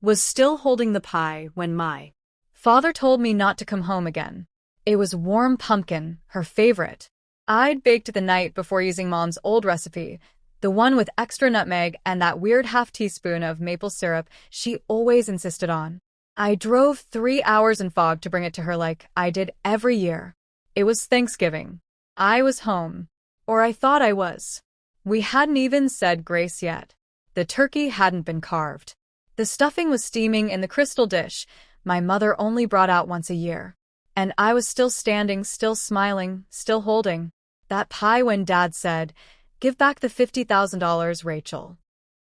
was still holding the pie when my father told me not to come home again. It was warm pumpkin, her favorite. I'd baked it the night before using Mom's old recipe, the one with extra nutmeg and that weird half-teaspoon of maple syrup she always insisted on. I drove 3 hours in fog to bring it to her like I did every year. It was Thanksgiving. I was home. Or I thought I was. We hadn't even said grace yet. The turkey hadn't been carved. The stuffing was steaming in the crystal dish my mother only brought out once a year. And I was still standing, still smiling, still holding that pie when Dad said, "Give back the $50,000, Rachel.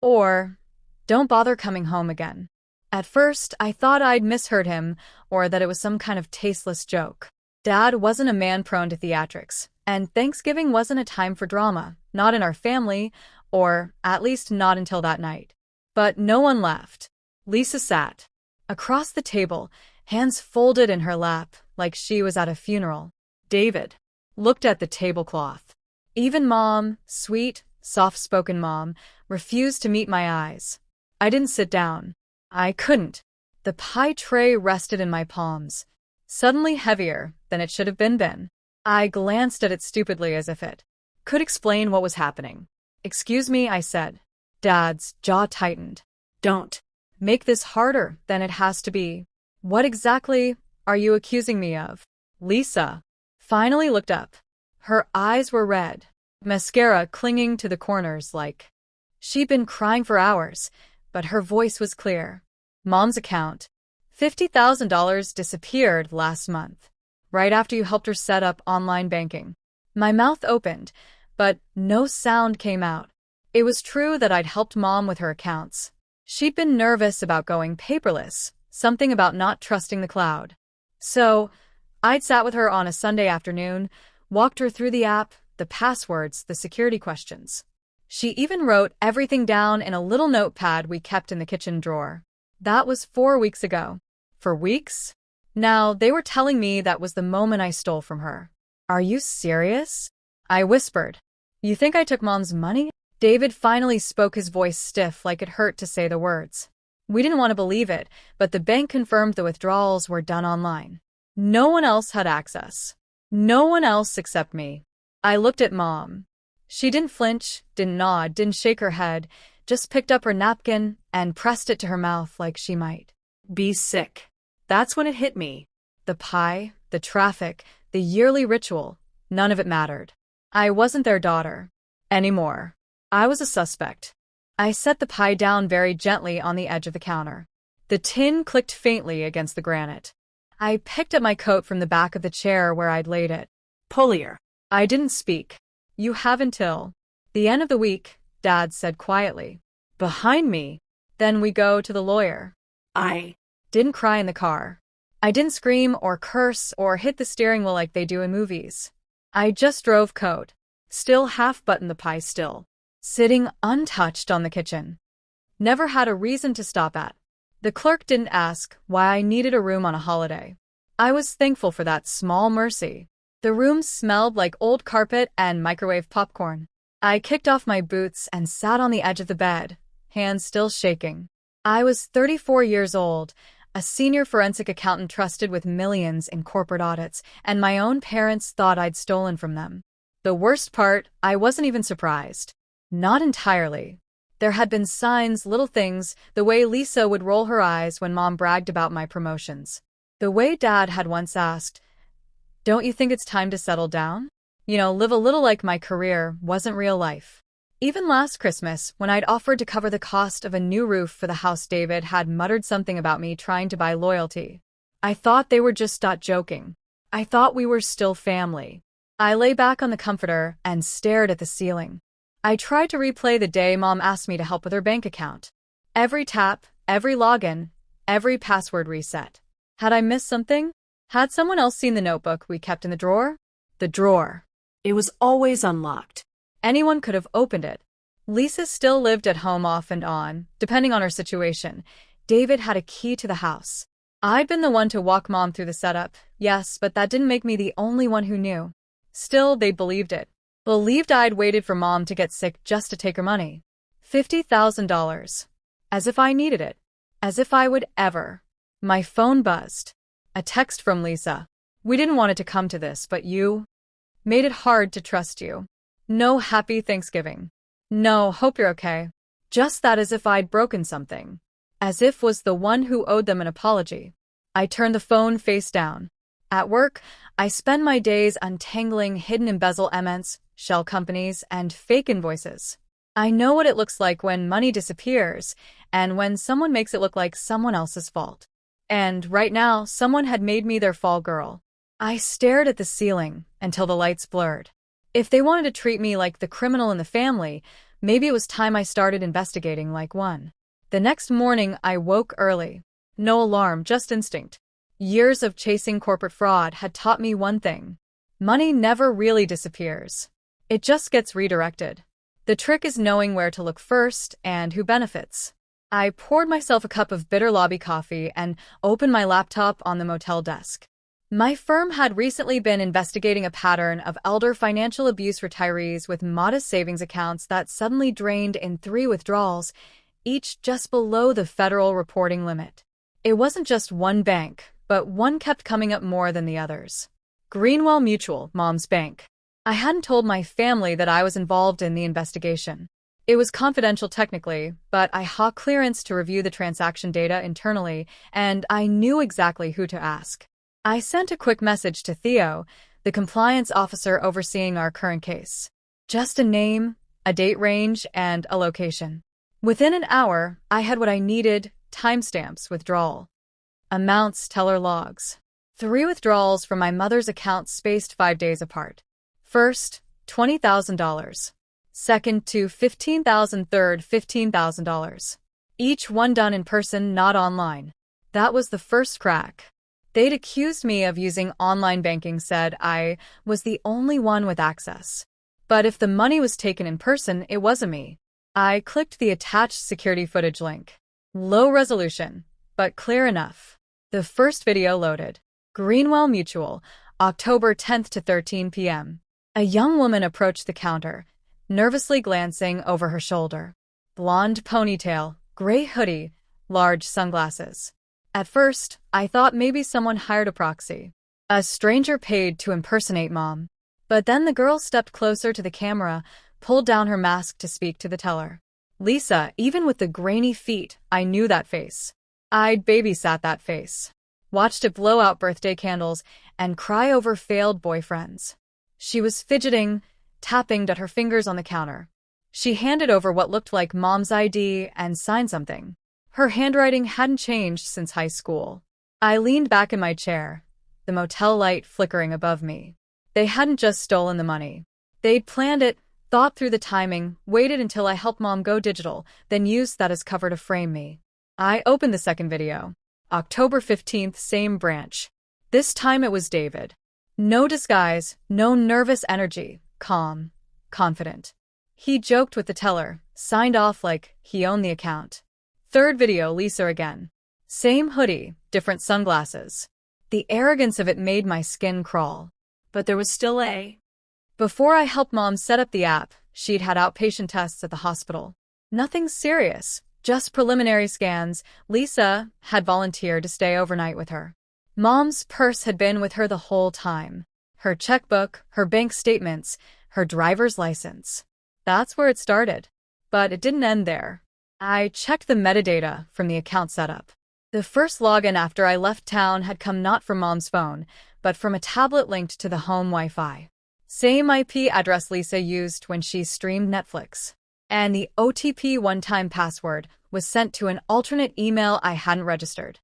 Or, don't bother coming home again." At first, I thought I'd misheard him, or that it was some kind of tasteless joke. Dad wasn't a man prone to theatrics, and Thanksgiving wasn't a time for drama, not in our family, or at least not until that night. But no one laughed. Lisa sat across the table, hands folded in her lap, like she was at a funeral. David looked at the tablecloth. Even Mom, sweet, soft-spoken Mom, refused to meet my eyes. I didn't sit down. I couldn't. The pie tray rested in my palms, suddenly heavier than it should have been. I glanced at it stupidly as if it could explain what was happening. "Excuse me," I said. Dad's jaw tightened. "Don't make this harder than it has to be. What exactly are you accusing me of?" Lisa finally looked up. Her eyes were red, mascara clinging to the corners like she'd been crying for hours, but her voice was clear. "Mom's account. $50,000 disappeared last month, right after you helped her set up online banking." My mouth opened, but no sound came out. It was true that I'd helped Mom with her accounts. She'd been nervous about going paperless, something about not trusting the cloud. So, I'd sat with her on a Sunday afternoon, walked her through the app, the passwords, the security questions. She even wrote everything down in a little notepad we kept in the kitchen drawer. That was 4 weeks ago. For weeks? Now, they were telling me that was the moment I stole from her. "Are you serious?" I whispered. "You think I took Mom's money?" David finally spoke, his voice stiff like it hurt to say the words. We didn't want to believe it, but the bank confirmed the withdrawals were done online. No one else had access. No one else except me. I looked at Mom. She didn't flinch, didn't nod, didn't shake her head, just picked up her napkin and pressed it to her mouth like she might be sick. That's when it hit me. The pie, the traffic, the yearly ritual, none of it mattered. I wasn't their daughter anymore. I was a suspect. I set the pie down very gently on the edge of the counter. The tin clicked faintly against the granite. I picked up my coat from the back of the chair where I'd laid it. "Pull. I didn't speak. "You have until the end of the week," Dad said quietly. Behind me. "Then we go to the lawyer." I didn't cry in the car. I didn't scream or curse or hit the steering wheel like they do in movies. I just drove coat, still half-buttoned, the pie still sitting untouched on the kitchen. Never had a reason to stop at. The clerk didn't ask why I needed a room on a holiday. I was thankful for that small mercy. The room smelled like old carpet and microwave popcorn. I kicked off my boots and sat on the edge of the bed, hands still shaking. I was 34 years old, a senior forensic accountant trusted with millions in corporate audits, and my own parents thought I'd stolen from them. The worst part, I wasn't even surprised. Not entirely. There had been signs, little things, the way Lisa would roll her eyes when Mom bragged about my promotions. The way Dad had once asked, "Don't you think it's time to settle down? Live a little," like my career wasn't real life. Even last Christmas, when I'd offered to cover the cost of a new roof for the house, David had muttered something about me trying to buy loyalty. I thought they were just joking. I thought we were still family. I lay back on the comforter and stared at the ceiling. I tried to replay the day Mom asked me to help with her bank account. Every tap, every login, every password reset. Had I missed something? Had someone else seen the notebook we kept in the drawer? The drawer. It was always unlocked. Anyone could have opened it. Lisa still lived at home off and on, depending on her situation. David had a key to the house. I'd been the one to walk Mom through the setup, yes, but that didn't make me the only one who knew. Still, they believed it. Believed I'd waited for Mom to get sick just to take her money. $50,000. As if I needed it. As if I would ever. My phone buzzed. A text from Lisa. We didn't want it to come to this, but you made it hard to trust you. No happy Thanksgiving. No, hope you're okay. Just that, as if I'd broken something. As if was the one who owed them an apology. I turned the phone face down. At work, I spend my days untangling hidden embezzlements, shell companies, and fake invoices. I know what it looks like when money disappears, and when someone makes it look like someone else's fault. And right now, someone had made me their fall girl. I stared at the ceiling until the lights blurred. If they wanted to treat me like the criminal in the family, maybe it was time I started investigating like one. The next morning, I woke early. No alarm, just instinct. Years of chasing corporate fraud had taught me one thing. Money never really disappears. It just gets redirected. The trick is knowing where to look first and who benefits. I poured myself a cup of bitter lobby coffee and opened my laptop on the motel desk. My firm had recently been investigating a pattern of elder financial abuse retirees with modest savings accounts that suddenly drained in 3 withdrawals, each just below the federal reporting limit. It wasn't just one bank, but one kept coming up more than the others. Greenwell Mutual, Mom's bank. I hadn't told my family that I was involved in the investigation. It was confidential technically, but I had clearance to review the transaction data internally, and I knew exactly who to ask. I sent a quick message to Theo, the compliance officer overseeing our current case. Just a name, a date range, and a location. Within an hour, I had what I needed: timestamps, withdrawal amounts, teller logs. 3 withdrawals from my mother's account spaced 5 days apart. First, $20,000. Second to $15,000. Third, $15,000. Each one done in person, not online. That was the first crack. They'd accused me of using online banking, said I was the only one with access. But if the money was taken in person, it wasn't me. I clicked the attached security footage link. Low resolution, but clear enough. The first video loaded. Greenwell Mutual, October 10th to 13 p.m. A young woman approached the counter, nervously glancing over her shoulder. Blonde ponytail, gray hoodie, large sunglasses. At first, I thought maybe someone hired a proxy. A stranger paid to impersonate Mom. But then the girl stepped closer to the camera, pulled down her mask to speak to the teller. Lisa, even with the grainy feet, I knew that face. I'd babysat that face. Watched it blow out birthday candles and cry over failed boyfriends. She was fidgeting, tapping at her fingers on the counter. She handed over what looked like Mom's ID and signed something. Her handwriting hadn't changed since high school. I leaned back in my chair, the motel light flickering above me. They hadn't just stolen the money. They'd planned it, thought through the timing, waited until I helped Mom go digital, then used that as cover to frame me. I opened the second video. October 15th, same branch. This time it was David. No disguise, no nervous energy, calm, confident. He joked with the teller, signed off like he owned the account. Third video, Lisa again. Same hoodie, different sunglasses. The arrogance of it made my skin crawl. But there was still a. Before I helped Mom set up the app, she'd had outpatient tests at the hospital. Nothing serious, just preliminary scans. Lisa had volunteered to stay overnight with her. Mom's purse had been with her the whole time. Her checkbook, her bank statements, her driver's license. That's where it started. But it didn't end there. I checked the metadata from the account setup. The first login after I left town had come not from Mom's phone, but from a tablet linked to the home Wi-Fi. Same IP address Lisa used when she streamed Netflix. And the OTP one-time password was sent to an alternate email I hadn't registered.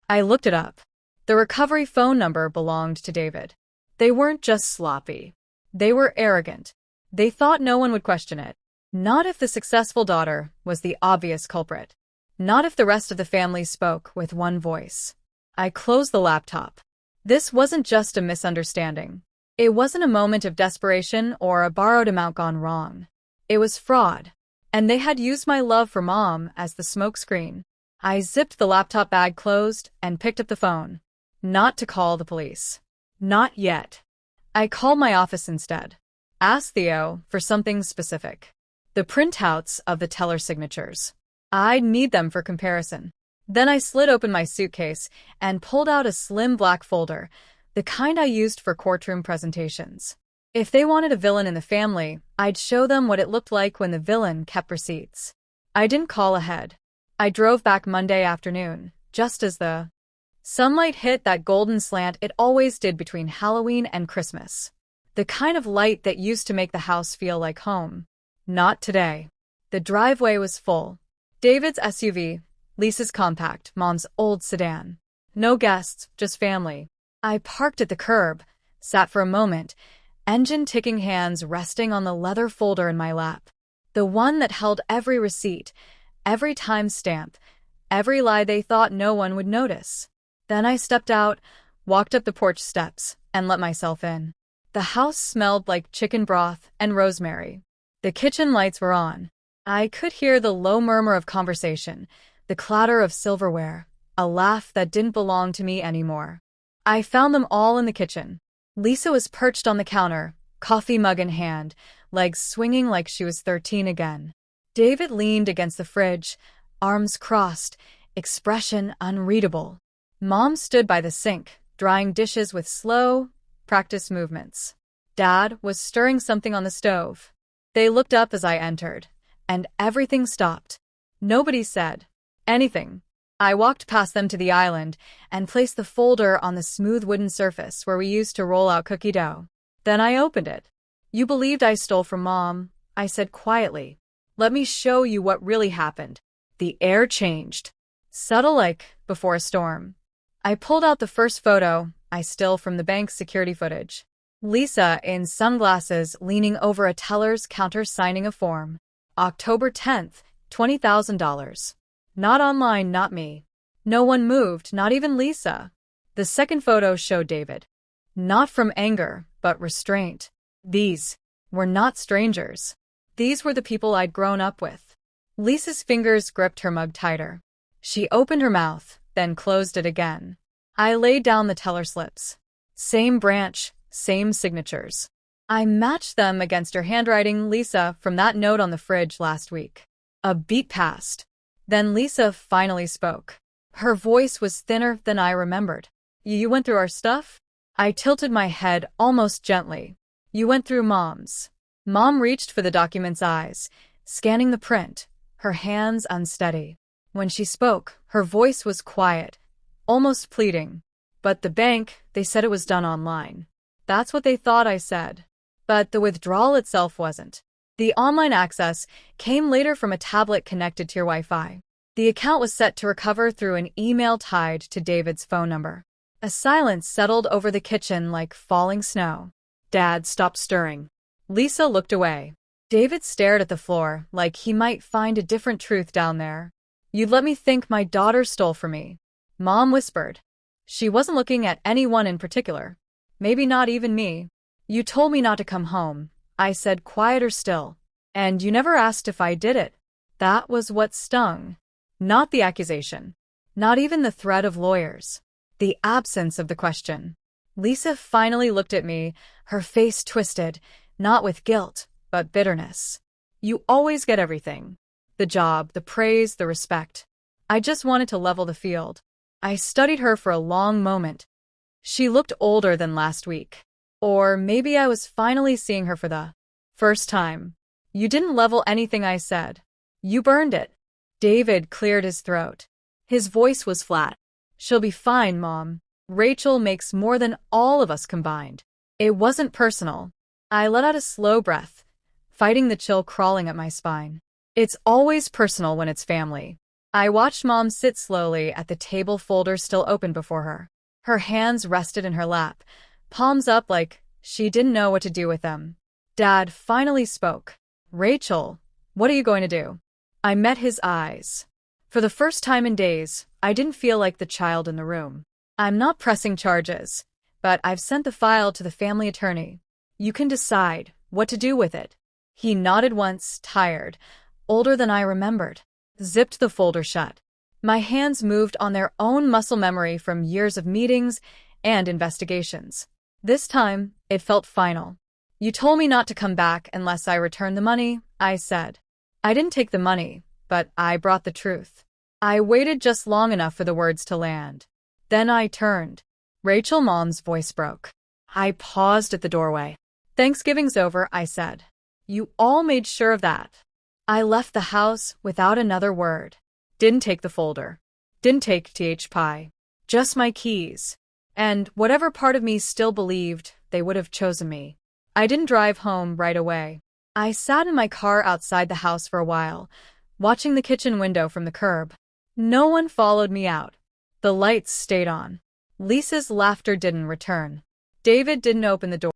I looked it up. The recovery phone number belonged to David. They weren't just sloppy. They were arrogant. They thought no one would question it. Not if the successful daughter was the obvious culprit. Not if the rest of the family spoke with one voice. I closed the laptop. This wasn't just a misunderstanding. It wasn't a moment of desperation or a borrowed amount gone wrong. It was fraud. And they had used my love for Mom as the smokescreen. I zipped the laptop bag closed and picked up the phone. Not to call the police. Not yet. I called my office instead. Asked Theo for something specific. The printouts of the teller signatures. I'd need them for comparison. Then I slid open my suitcase and pulled out a slim black folder, the kind I used for courtroom presentations. If they wanted a villain in the family, I'd show them what it looked like when the villain kept receipts. I didn't call ahead. I drove back Monday afternoon, just as the sunlight hit that golden slant it always did between Halloween and Christmas. The kind of light that used to make the house feel like home. Not today. The driveway was full. David's SUV, Lisa's compact, Mom's old sedan. No guests, just family. I parked at the curb, sat for a moment, engine ticking, hands resting on the leather folder in my lap. The one that held every receipt, every timestamp, every lie they thought no one would notice. Then I stepped out, walked up the porch steps, and let myself in. The house smelled like chicken broth and rosemary. The kitchen lights were on. I could hear the low murmur of conversation, the clatter of silverware, a laugh that didn't belong to me anymore. I found them all in the kitchen. Lisa was perched on the counter, coffee mug in hand, legs swinging like she was 13 again. David leaned against the fridge, arms crossed, expression unreadable. Mom stood by the sink, drying dishes with slow, practiced movements. Dad was stirring something on the stove. They looked up as I entered, and everything stopped. Nobody said anything. I walked past them to the island and placed the folder on the smooth wooden surface where we used to roll out cookie dough. Then I opened it. "You believed I stole from Mom," I said quietly. "Let me show you what really happened." The air changed. Subtle like before a storm. I pulled out the first photo, I still from the bank's security footage. Lisa in sunglasses leaning over a teller's counter signing a form. October 10th, $20,000. Not online, not me. No one moved, not even Lisa. The second photo showed David. Not from anger, but restraint. These were not strangers. These were the people I'd grown up with. Lisa's fingers gripped her mug tighter. She opened her mouth, then closed it again. I laid down the teller slips. Same branch, same signatures. I matched them against her handwriting, Lisa, from that note on the fridge last week. A beat passed. Then Lisa finally spoke. Her voice was thinner than I remembered. "You went through our stuff?" I tilted my head almost gently. "You went through Mom's." Mom reached for the document's eyes, scanning the print, her hands unsteady. When she spoke, her voice was quiet, almost pleading. "But the bank, they said it was done online." "That's what they thought," I said. But the withdrawal itself wasn't. The online access came later from a tablet connected to your Wi-Fi. The account was set to recover through an email tied to David's phone number. A silence settled over the kitchen like falling snow. Dad stopped stirring. Lisa looked away. David stared at the floor like he might find a different truth down there. "You'd let me think my daughter stole from me," Mom whispered. She wasn't looking at anyone in particular. Maybe not even me. "You told me not to come home," I said, quieter still. "And you never asked if I did it." That was what stung. Not the accusation. Not even the threat of lawyers. The absence of the question. Lisa finally looked at me, her face twisted, not with guilt, but bitterness. "You always get everything. The job, the praise, the respect. I just wanted to level the field." I studied her for a long moment. She looked older than last week. Or maybe I was finally seeing her for the first time. "You didn't level anything," I said. "You burned it." David cleared his throat. His voice was flat. "She'll be fine, Mom. Rachel makes more than all of us combined." It wasn't personal. I let out a slow breath, fighting the chill crawling up my spine. It's always personal when it's family. I watched Mom sit slowly at the table, folder still open before her. Her hands rested in her lap, palms up like she didn't know what to do with them. Dad finally spoke. "Rachel, what are you going to do?" I met his eyes. For the first time in days, I didn't feel like the child in the room. "I'm not pressing charges, but I've sent the file to the family attorney. You can decide what to do with it." He nodded once, tired, older than I remembered. Zipped the folder shut. My hands moved on their own muscle memory from years of meetings and investigations. This time, it felt final. "You told me not to come back unless I returned the money," I said. "I didn't take the money, but I brought the truth." I waited just long enough for the words to land. Then I turned. Rachel Mom's voice broke. I paused at the doorway. Thanksgiving's over, I said. You all made sure of that. I left the house without another word. Didn't take the folder. Didn't take TH Pie. Just my keys. And whatever part of me still believed they would have chosen me. I didn't drive home right away. I sat in my car outside the house for a while, watching the kitchen window from the curb. No one followed me out. The lights stayed on. Lisa's laughter didn't return. David didn't open the door.